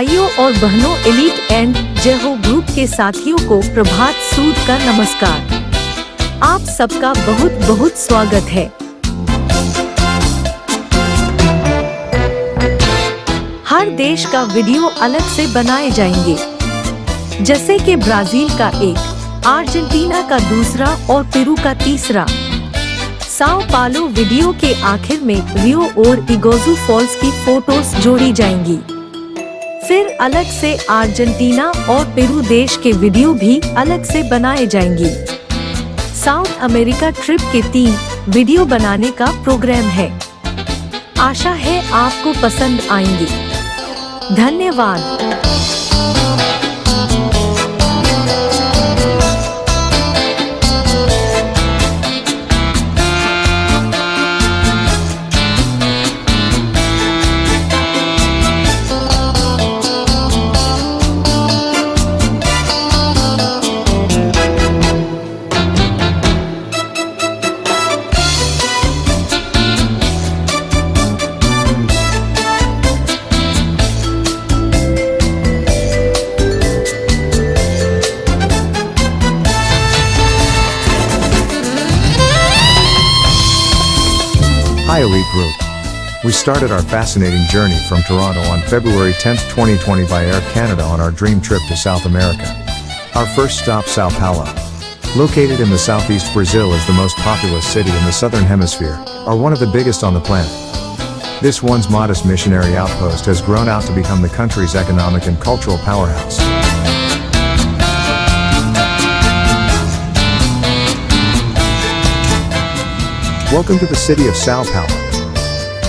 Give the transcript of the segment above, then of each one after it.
भाइयों और बहनों, एलीट एंड जय हो ग्रुप के साथियों को प्रभात सूद का नमस्कार। आप सबका बहुत बहुत स्वागत है। हर देश का वीडियो अलग से बनाए जाएंगे, जैसे कि ब्राजील का एक, अर्जेंटीना का दूसरा और पेरू का तीसरा। साओ पालो वीडियो के आखिर में रियो और इगोजू फॉल्स की फोटोज जोड़ी जाएंगी। फिर अलग से अर्जेंटीना और पेरू देश के वीडियो भी अलग से बनाए जाएंगी। साउथ अमेरिका ट्रिप के 3 वीडियो बनाने का प्रोग्राम है। आशा है आपको पसंद आएंगे। धन्यवाद। Hi Elite Group. We started our fascinating journey from Toronto on February 10, 2020 by Air Canada on our dream trip to South America. Our first stop, Sao Paulo. Located in the southeast Brazil, is the most populous city in the southern hemisphere, or one of the biggest on the planet. This once modest missionary outpost has grown out to become the country's economic and cultural powerhouse. Welcome to the city of Sao Paulo.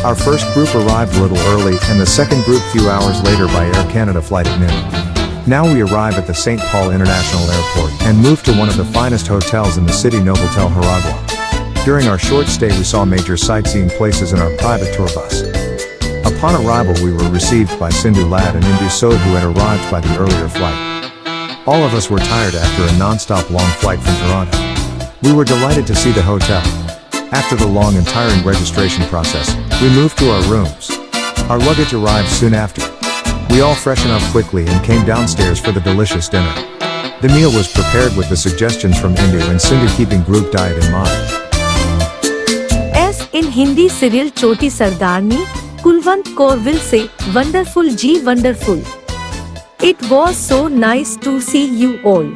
Our first group arrived a little early and the second group few hours later by Air Canada flight at noon. Now we arrive at the St. Paul International Airport and move to one of the finest hotels in the city, Novotel Jaragua. During our short stay we saw major sightseeing places in our private tour bus. Upon arrival we were received by Sindhu Lad and Indu Sod, who had arrived by the earlier flight. All of us were tired after a non-stop long flight from Toronto. We were delighted to see the hotel. After the long and tiring registration process, we moved to our rooms. Our luggage arrived soon after. We all freshened up quickly and came downstairs for the delicious dinner. The meal was prepared with the suggestions from Indu and Sindhu, keeping group diet in mind. As in Hindi serial Choti Sardarni, Kulwant Kaur will say, "Wonderful ji, wonderful. It was so nice to see you all."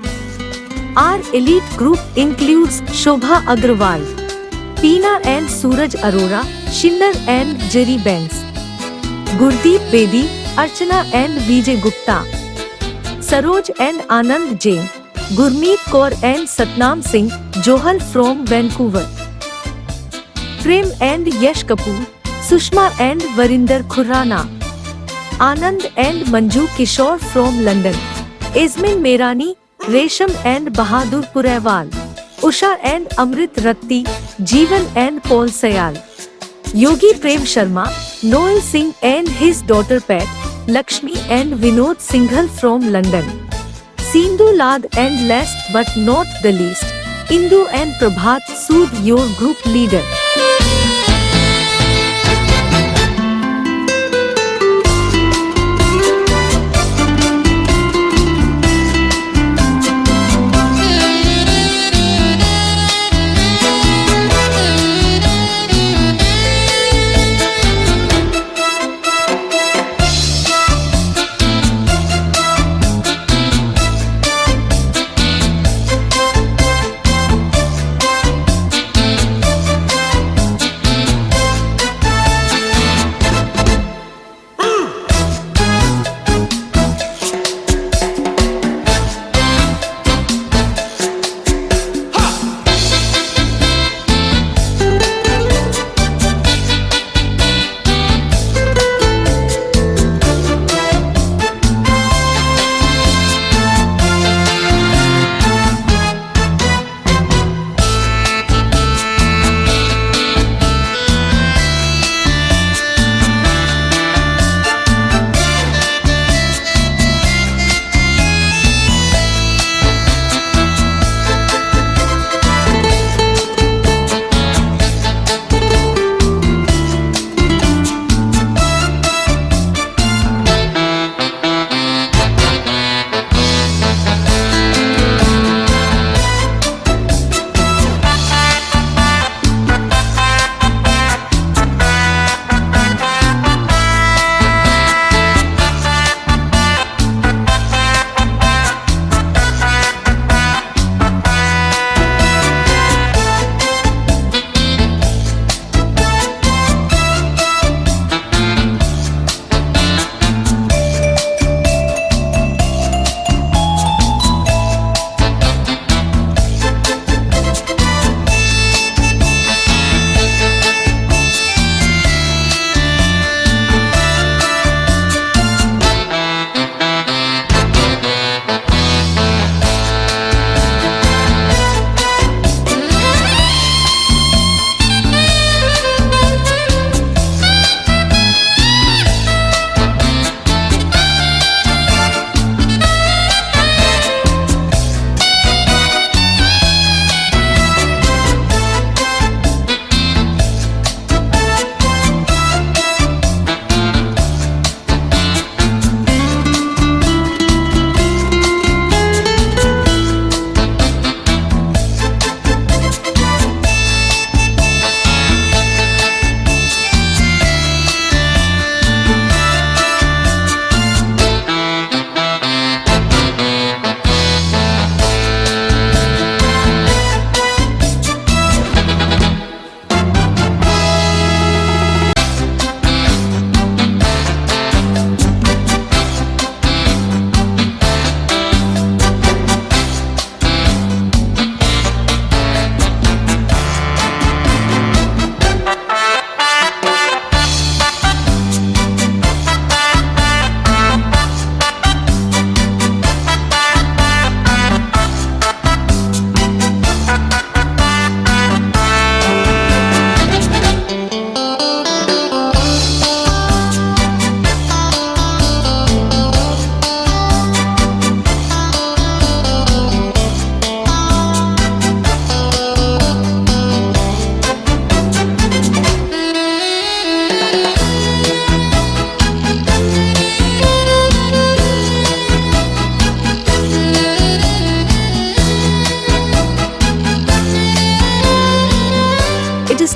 Our elite group includes Shobha Agrawal, Peena and Suraj Arora, Shinder and Jerry Benz, Gurdeep Bedi, Archana and Vijay Gupta, Saroj and Anand Jain, Gurmeet Kaur and Satnam Singh, Johal from Vancouver, Prem and Yash Kapoor, Sushma and Varinder Khurrana, Anand and Manju Kishore from London, Ismin Merani, Resham and Bahadur Purewal, Usha and Amrit Ratti, Jeevan and Paul Sayal, Yogi Prem Sharma, Noel Singh and his daughter Pat, Lakshmi and Vinod Singhal from London, Sindhu Lad, and last but not the least, Indu and Prabhat Sood, your group leader.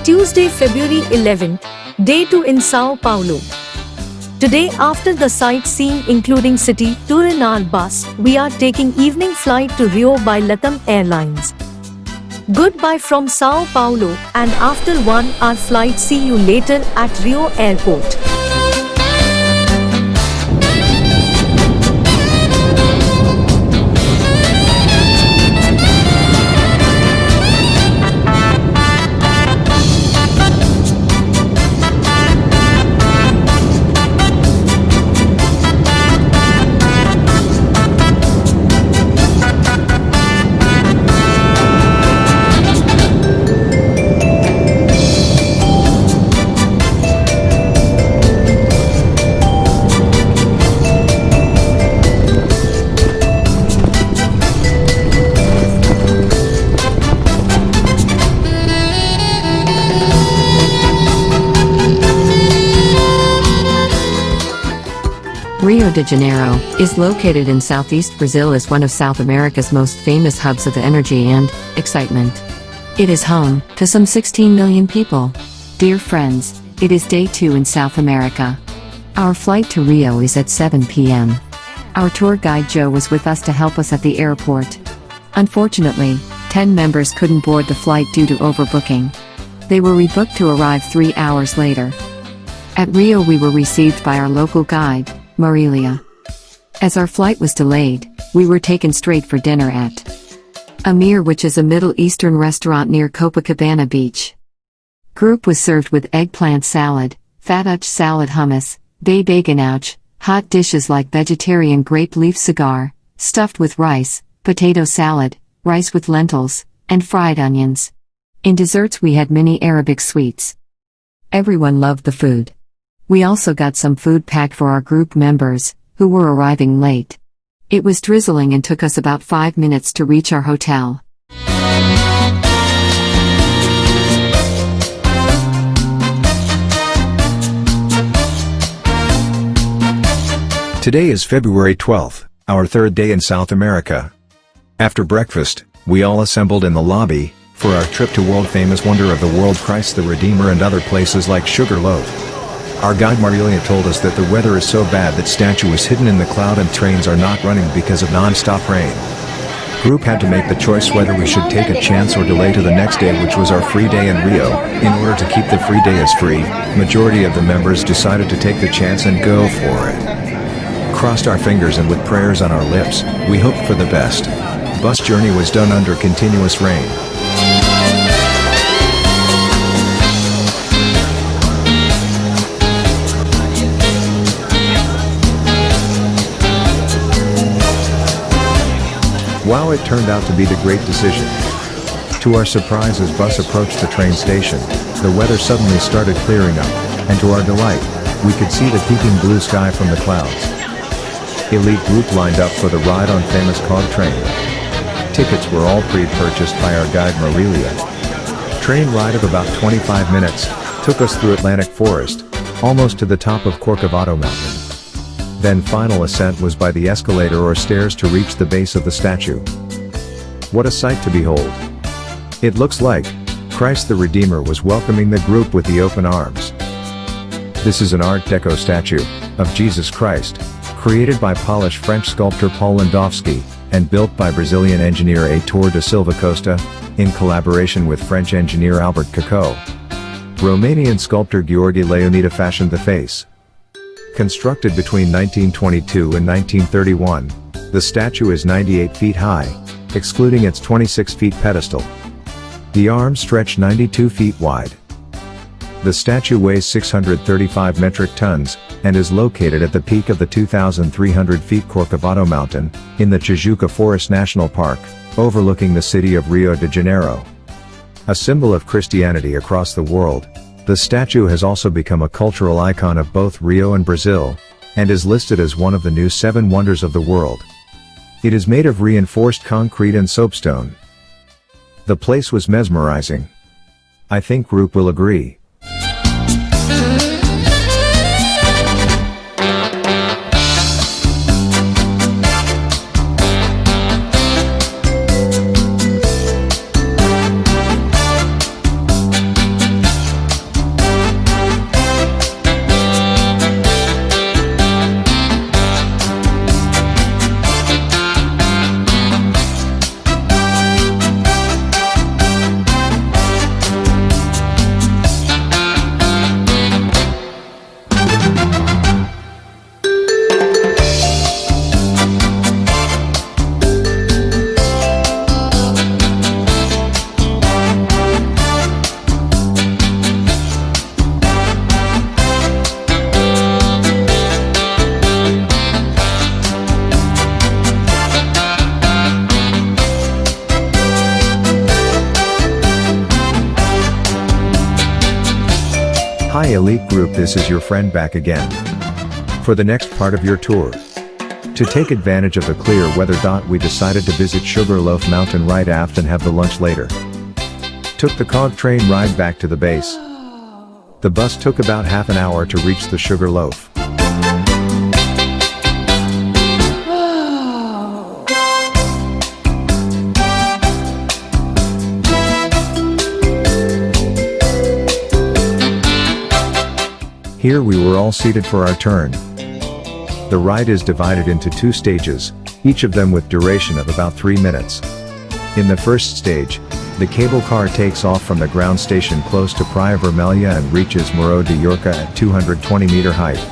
Tuesday, February 11th, Day 2 in Sao Paulo. Today, after the sightseeing including city tour in our bus, we are taking evening flight to Rio by Latam Airlines. Goodbye from Sao Paulo, and after 1 hour flight, see you later at Rio Airport. Rio de Janeiro is located in southeast Brazil, is one of South America's most famous hubs of energy and excitement. It is home to some 16 million people. Dear friends, it is day 2 in South America. Our flight to Rio is at 7 p.m. Our tour guide Joe was with us to help us at the airport. Unfortunately, 10 members couldn't board the flight due to overbooking. They were rebooked to arrive 3 hours later. At Rio we were received by our local guide, Marilia. As our flight was delayed, we were taken straight for dinner at Amir, which is a Middle Eastern restaurant near Copacabana Beach. Group was served with eggplant salad, fatuch salad, hummus, bacon, hot dishes like vegetarian grape leaf cigar, stuffed with rice, potato salad, rice with lentils, and fried onions. In desserts we had many Arabic sweets. Everyone loved the food. We also got some food packed for our group members, who were arriving late. It was drizzling and took us about 5 minutes to reach our hotel. Today is February 12th, our third day in South America. After breakfast, we all assembled in the lobby for our trip to world-famous wonder of the world Christ the Redeemer and other places like Sugarloaf. Our guide Marilia told us that the weather is so bad that statue is hidden in the cloud and trains are not running because of non-stop rain. Group had to make the choice whether we should take a chance or delay to the next day, which was our free day in Rio. In order to keep the free day as free, majority of the members decided to take the chance and go for it. Crossed our fingers and with prayers on our lips, we hoped for the best. Bus journey was done under continuous rain. Wow, it turned out to be the great decision. To our surprise, as bus approached the train station, the weather suddenly started clearing up, and to our delight, we could see the peeking blue sky from the clouds. Elite group lined up for the ride on famous cog train. Tickets were all pre-purchased by our guide Marilia. Train ride of about 25 minutes, took us through Atlantic Forest, almost to the top of Corcovado Mountain. Then final ascent was by the escalator or stairs to reach the base of the statue. What a sight to behold! It looks like Christ the Redeemer was welcoming the group with the open arms. This is an Art Deco statue of Jesus Christ, created by Polish French sculptor Paul Landowski, and built by Brazilian engineer Heitor da Silva Costa, in collaboration with French engineer Albert Cacot. Romanian sculptor Gheorghe Leonida fashioned the face. Constructed between 1922 and 1931, the statue is 98 feet high, excluding its 26 feet pedestal. The arms stretch 92 feet wide. The statue weighs 635 metric tons, and is located at the peak of the 2,300 feet Corcovado Mountain, in the Tijuca Forest National Park, overlooking the city of Rio de Janeiro. A symbol of Christianity across the world, the statue has also become a cultural icon of both Rio and Brazil, and is listed as one of the new 7 wonders of the world. It is made of reinforced concrete and soapstone. The place was mesmerizing. I think group will agree. Hi Elite Group, this is your friend back again. For the next part of your tour. To take advantage of the clear weather. We decided to visit Sugarloaf Mountain right aft and have the lunch later. Took the cog train ride back to the base. The bus took about half an hour to reach the Sugarloaf. Here we were all seated for our turn. The ride is divided into 2 stages, each of them with duration of about 3 minutes. In the first stage, the cable car takes off from the ground station close to Praia Vermelha and reaches Morro de Yorca at 220-meter height.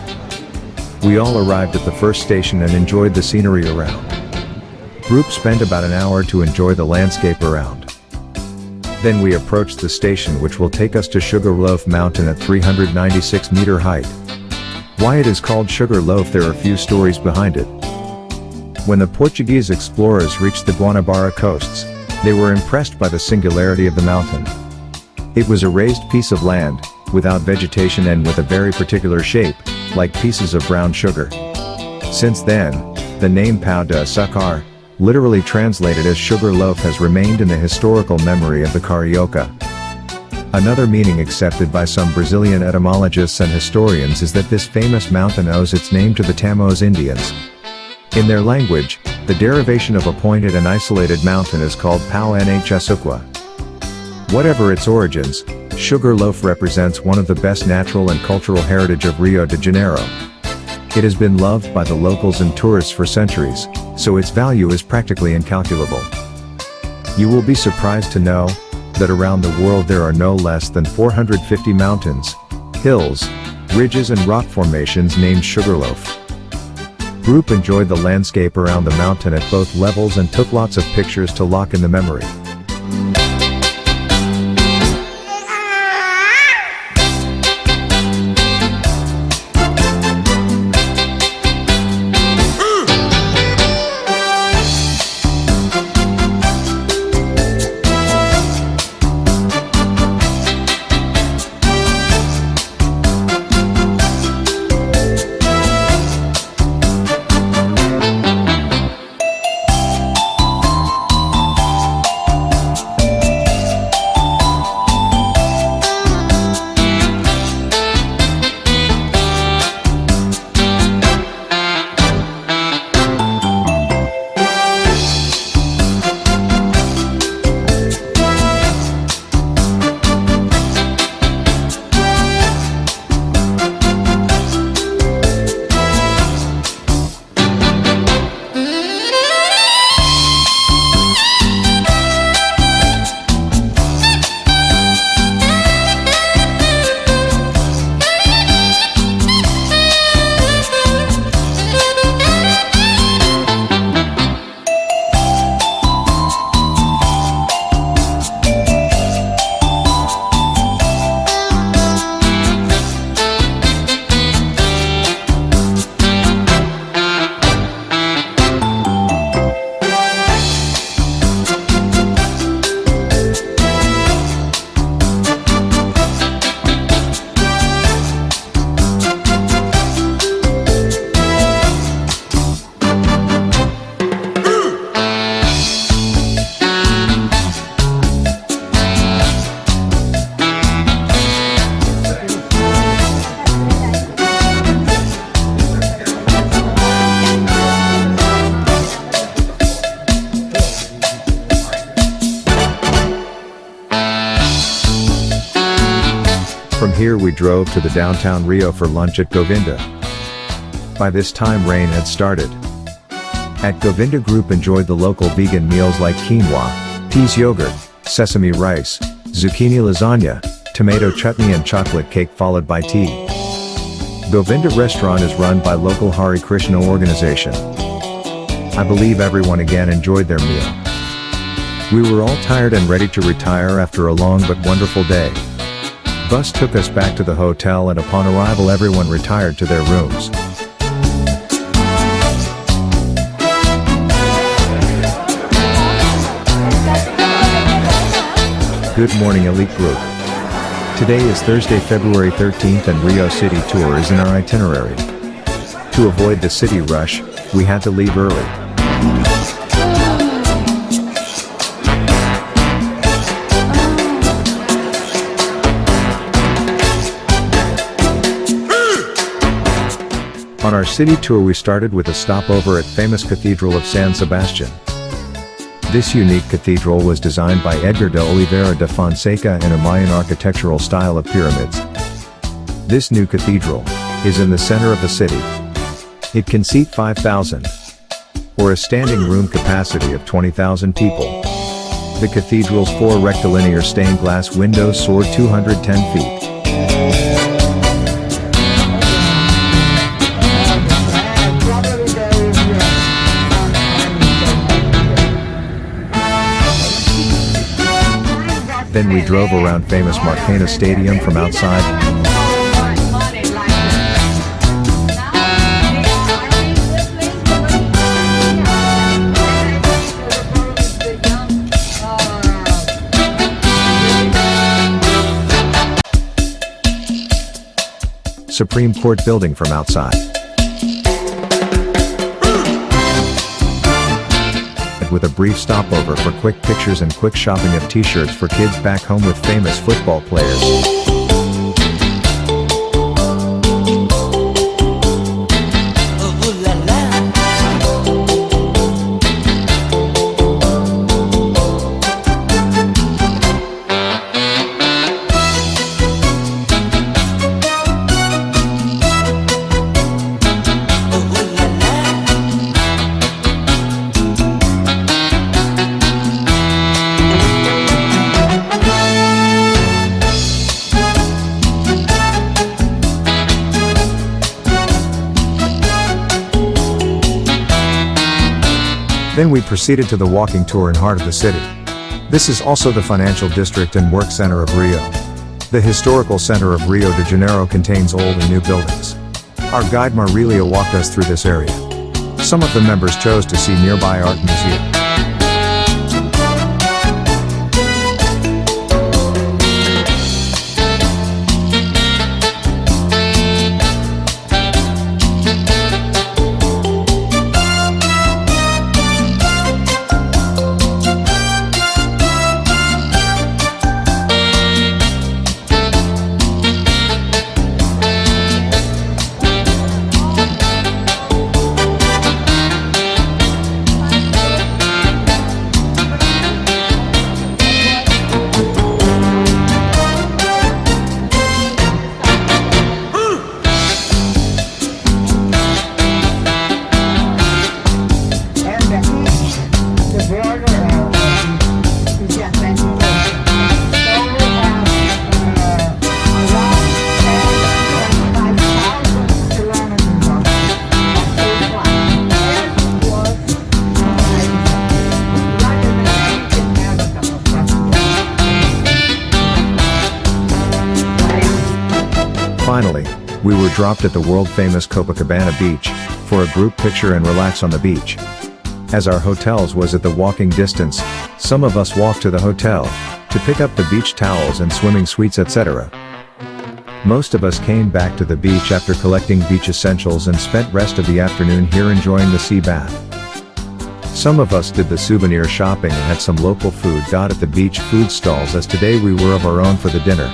We all arrived at the first station and enjoyed the scenery around. Group spent about an hour to enjoy the landscape around. Then we approached the station, which will take us to Sugarloaf Mountain at 396-meter height. Why it is called Sugarloaf, there are few stories behind it. When the Portuguese explorers reached the Guanabara coasts, they were impressed by the singularity of the mountain. It was a raised piece of land, without vegetation and with a very particular shape, like pieces of brown sugar. Since then, the name Pão de Açúcar, literally translated as sugar loaf, has remained in the historical memory of the Carioca. Another meaning accepted by some Brazilian etymologists and historians is that this famous mountain owes its name to the Tamo's Indians. In their language, the derivation of a pointed and isolated mountain is called Pau de Açúcar. Whatever its origins, Sugarloaf represents one of the best natural and cultural heritage of Rio de Janeiro. It has been loved by the locals and tourists for centuries, so its value is practically incalculable. You will be surprised to know that around the world there are no less than 450 mountains, hills, ridges and rock formations named Sugarloaf. Group enjoyed the landscape around the mountain at both levels and took lots of pictures to lock in the memory. From here we drove to the downtown Rio for lunch at Govinda. By this time rain had started. At Govinda, group enjoyed the local vegan meals like quinoa, peas yogurt, sesame rice, zucchini lasagna, tomato chutney and chocolate cake, followed by tea. Govinda restaurant is run by local Hare Krishna organization. I believe everyone again enjoyed their meal. We were all tired and ready to retire after a long but wonderful day. Bus took us back to the hotel, and upon arrival everyone retired to their rooms. Good morning, Elite Group. Today is Thursday, February 13th and Rio City tour is in our itinerary. To avoid the city rush, we had to leave early. On our city tour we started with a stopover at famous Cathedral of San Sebastian. This unique cathedral was designed by Edgar de Oliveira de Fonseca in a Mayan architectural style of pyramids. This new cathedral is in the center of the city. It can seat 5,000, or a standing room capacity of 20,000 people. The cathedral's 4 rectilinear stained glass windows soar 210 feet. Then we drove around famous Maracana Stadium from outside. Supreme Court building from outside. With a brief stopover for quick pictures and quick shopping of t-shirts for kids back home with famous football players. Then we proceeded to the walking tour in heart of the city. This is also the financial district and work center of Rio. The historical center of Rio de Janeiro contains old and new buildings. Our guide Marilia walked us through this area. Some of the members chose to see nearby art museum. Finally, we were dropped at the world-famous Copacabana beach, for a group picture and relax on the beach. As our hotels was at the walking distance, some of us walked to the hotel, to pick up the beach towels and swimming suits etc. Most of us came back to the beach after collecting beach essentials and spent rest of the afternoon here enjoying the sea bath. Some of us did the souvenir shopping and had some local food at the beach food stalls as today we were of our own for the dinner.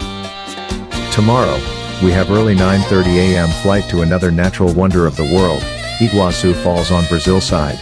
Tomorrow, we have early 9:30 a.m. flight to another natural wonder of the world, Iguazu Falls on Brazil side.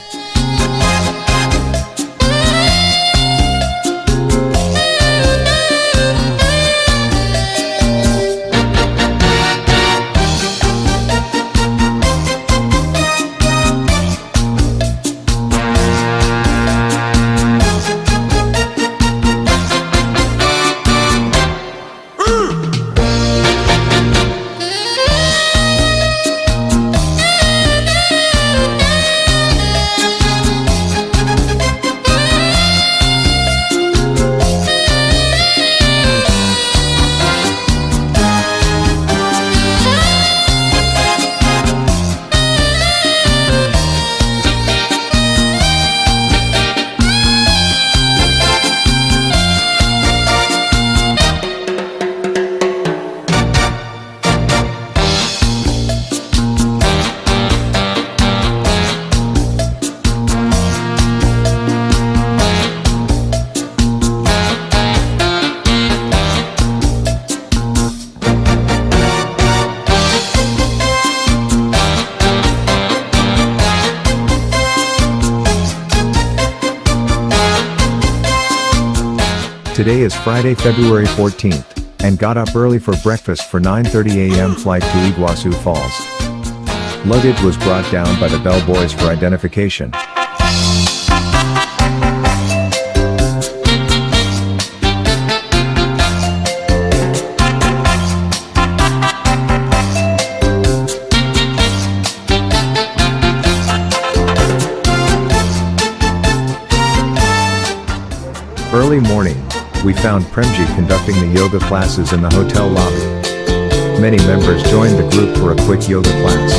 Today is Friday, February 14th, and got up early for breakfast for 9:30 a.m. flight to Iguazu Falls. Luggage was brought down by the bellboys for identification. Early morning, we found Premji conducting the yoga classes in the hotel lobby. Many members joined the group for a quick yoga class.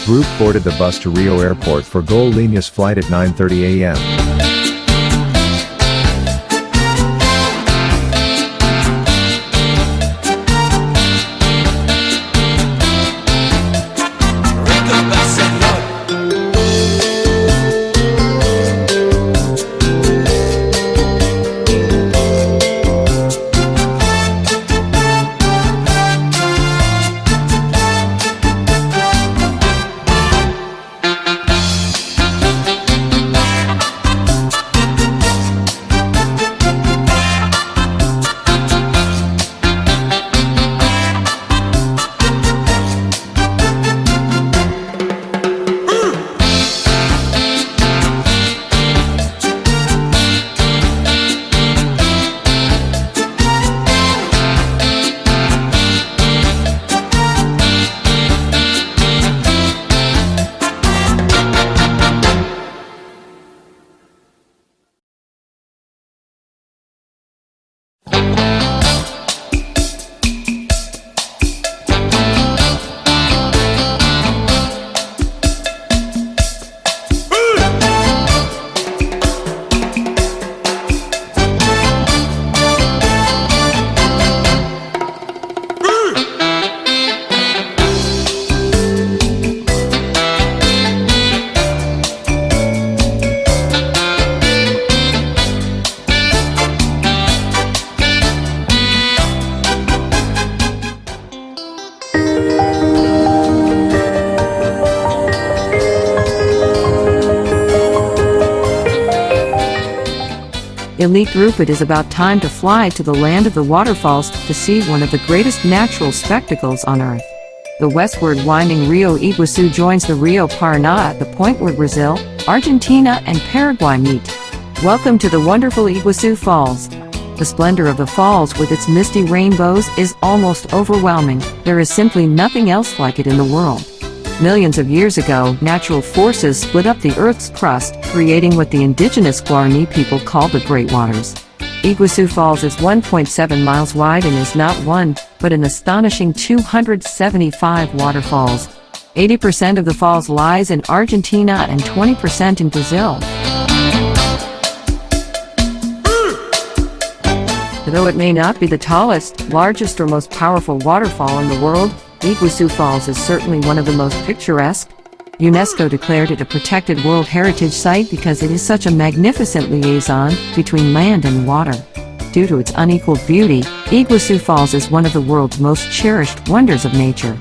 Group boarded the bus to Rio Airport for Gol Linhas flight at 9:30 a.m. Elite group, it is about time to fly to the land of the waterfalls to see one of the greatest natural spectacles on earth. The westward winding Rio Iguazu joins the Rio Paraná at the point where Brazil, Argentina and Paraguay meet. Welcome to the wonderful Iguazu Falls. The splendor of the falls with its misty rainbows is almost overwhelming. There is simply nothing else like it in the world. Millions of years ago, natural forces split up the Earth's crust, creating what the indigenous Guarani people called the Great Waters. Iguazu Falls is 1.7 miles wide and is not one, but an astonishing 275 waterfalls. 80% of the falls lies in Argentina and 20% in Brazil. Though it may not be the tallest, largest or most powerful waterfall in the world, Iguazu Falls is certainly one of the most picturesque. UNESCO declared it a protected World Heritage Site because it is such a magnificent liaison between land and water. Due to its unequaled beauty, Iguazu Falls is one of the world's most cherished wonders of nature.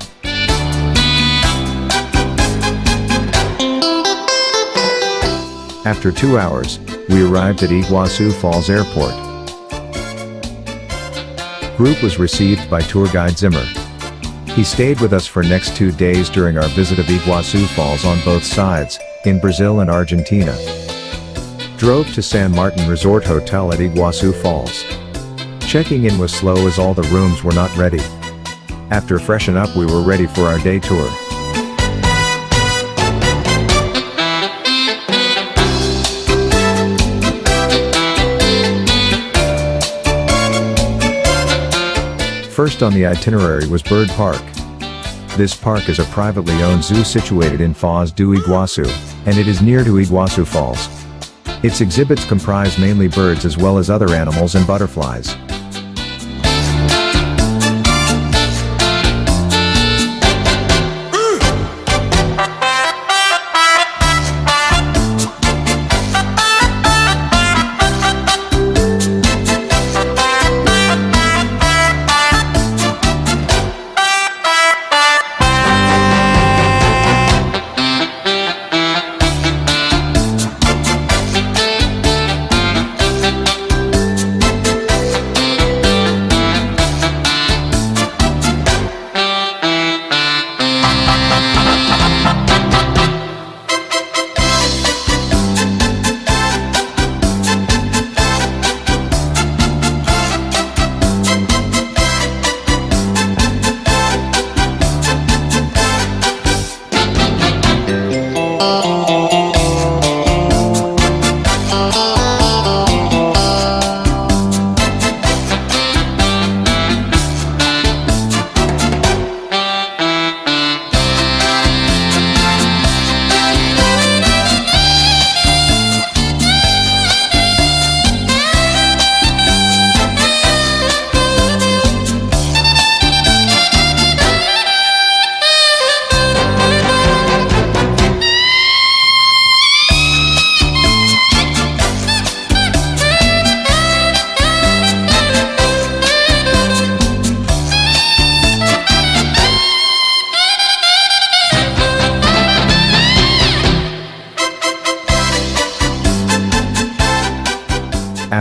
After 2 hours, we arrived at Iguazu Falls Airport. Group was received by tour guide Zimmer. He stayed with us for next 2 days during our visit of Iguazu Falls on both sides, in Brazil and Argentina. Drove to San Martin Resort Hotel at Iguazu Falls. Checking in was slow as all the rooms were not ready. After freshen up, we were ready for our day tour. First on the itinerary was Bird Park. This park is a privately owned zoo situated in Foz do Iguaçu, and it is near to Iguazu Falls. Its exhibits comprise mainly birds as well as other animals and butterflies.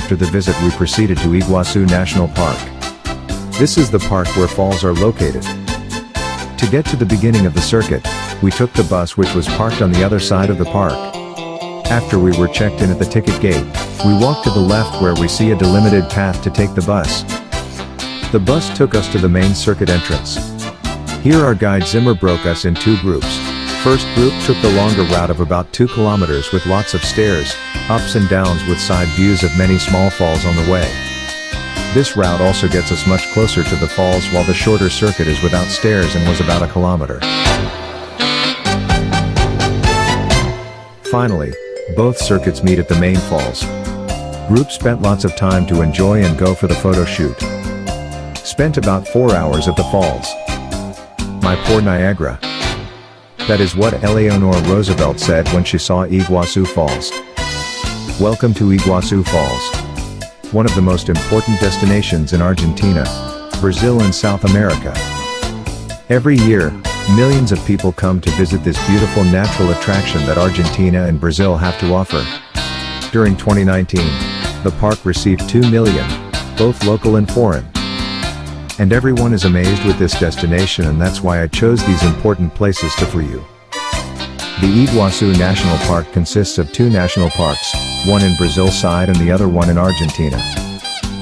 After the visit we proceeded to Iguazu National Park. This is the park where falls are located. To get to the beginning of the circuit, we took the bus which was parked on the other side of the park. After we were checked in at the ticket gate, we walked to the left where we see a delimited path to take the bus. The bus took us to the main circuit entrance. Here our guide Zimmer broke us in two groups. First group took the longer route of about 2 kilometers with lots of stairs, ups and downs with side views of many small falls on the way. This route also gets us much closer to the falls while the shorter circuit is without stairs and was about 1 kilometer. Finally, both circuits meet at the main falls. Group spent lots of time to enjoy and go for the photo shoot. Spent about 4 hours at the falls. My poor Niagara. That is what Eleanor Roosevelt said when she saw Iguazu Falls. Welcome to Iguazu Falls. One of the most important destinations in Argentina, Brazil and South America. Every year, millions of people come to visit this beautiful natural attraction that Argentina and Brazil have to offer. During 2019, the park received 2 million, both local and foreign. And everyone is amazed with this destination, and that's why I chose these important places for you. The Iguazu National Park consists of 2 national parks, one in Brazil side and the other one in Argentina.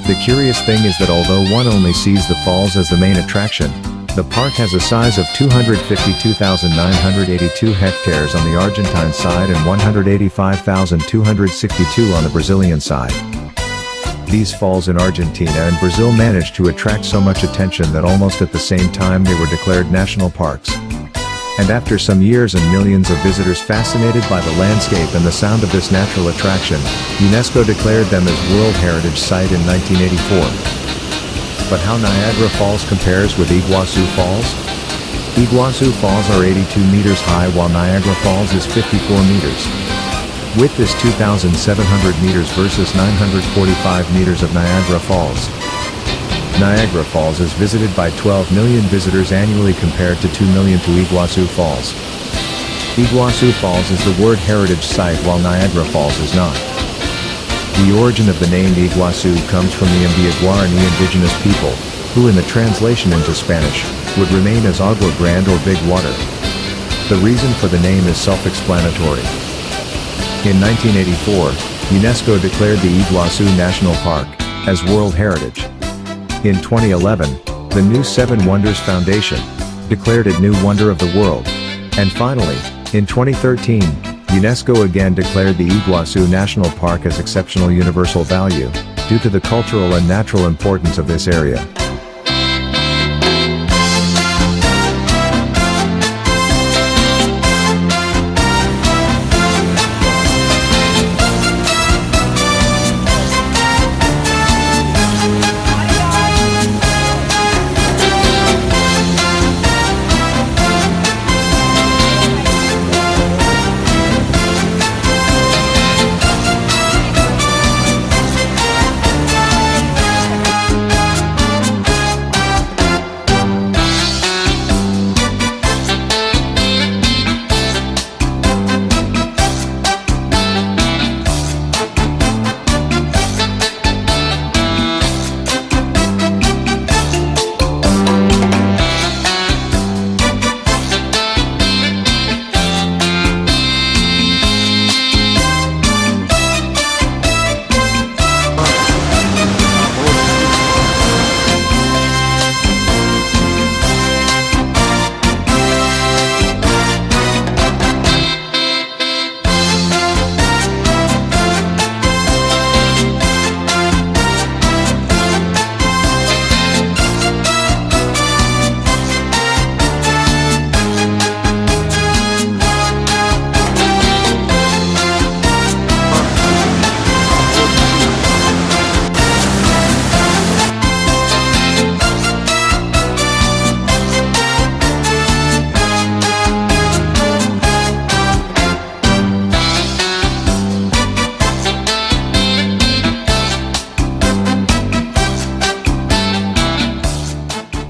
The curious thing is that although one only sees the falls as the main attraction, the park has a size of 252,982 hectares on the Argentine side and 185,262 on the Brazilian side. These falls in Argentina and Brazil managed to attract so much attention that almost at the same time they were declared national parks. And after some years and millions of visitors fascinated by the landscape and the sound of this natural attraction, UNESCO declared them as World Heritage Site in 1984. But how Niagara Falls compares with Iguazu Falls? Iguazu Falls are 82 meters high while Niagara Falls is 54 meters. Width is 2,700 meters versus 945 meters of Niagara Falls. Niagara Falls is visited by 12 million visitors annually compared to 2 million to Iguazu Falls. Iguazu Falls is the World Heritage Site while Niagara Falls is not. The origin of the name Iguazu comes from the Imbia Guarani indigenous people, who in the translation into Spanish, would remain as Agua Grande or Big Water. The reason for the name is self-explanatory. In 1984, UNESCO declared the Iguazu National Park as World Heritage. In 2011, the new Seven Wonders Foundation declared it New Wonder of the World. And finally, in 2013, UNESCO again declared the Iguazu National Park as exceptional universal value, due to the cultural and natural importance of this area.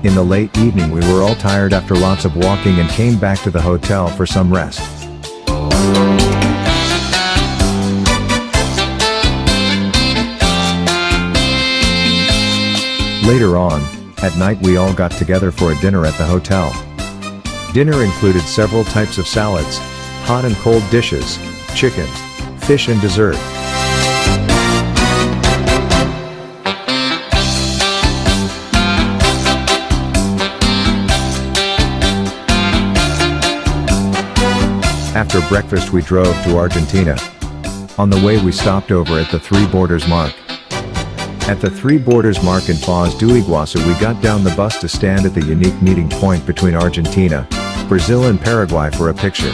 In the late evening we were all tired after lots of walking and came back to the hotel for some rest. Later on, at night we all got together for a dinner at the hotel. Dinner included several types of salads, hot and cold dishes, chicken, fish and dessert. After breakfast we drove to Argentina. On the way we stopped over at the Three Borders Mark. At the Three Borders Mark in Foz do Iguaçu we got down the bus to stand at the unique meeting point between Argentina, Brazil and Paraguay for a picture.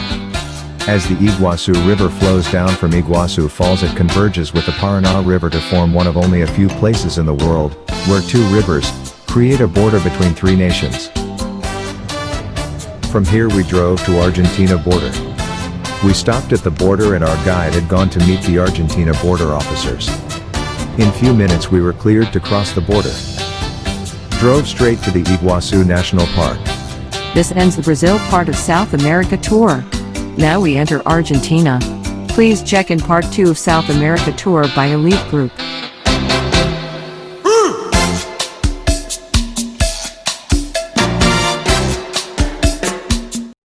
As the Iguaçu River flows down from Iguaçu Falls it converges with the Paraná River to form one of only a few places in the world, where two rivers create a border between three nations. From here we drove to Argentina border. We stopped at the border and our guide had gone to meet the Argentina border officers. In few minutes we were cleared to cross the border. Drove straight to the Iguaçu National Park. This ends the Brazil part of South America tour. Now we enter Argentina. Please check in part 2 of South America tour by Elite Group.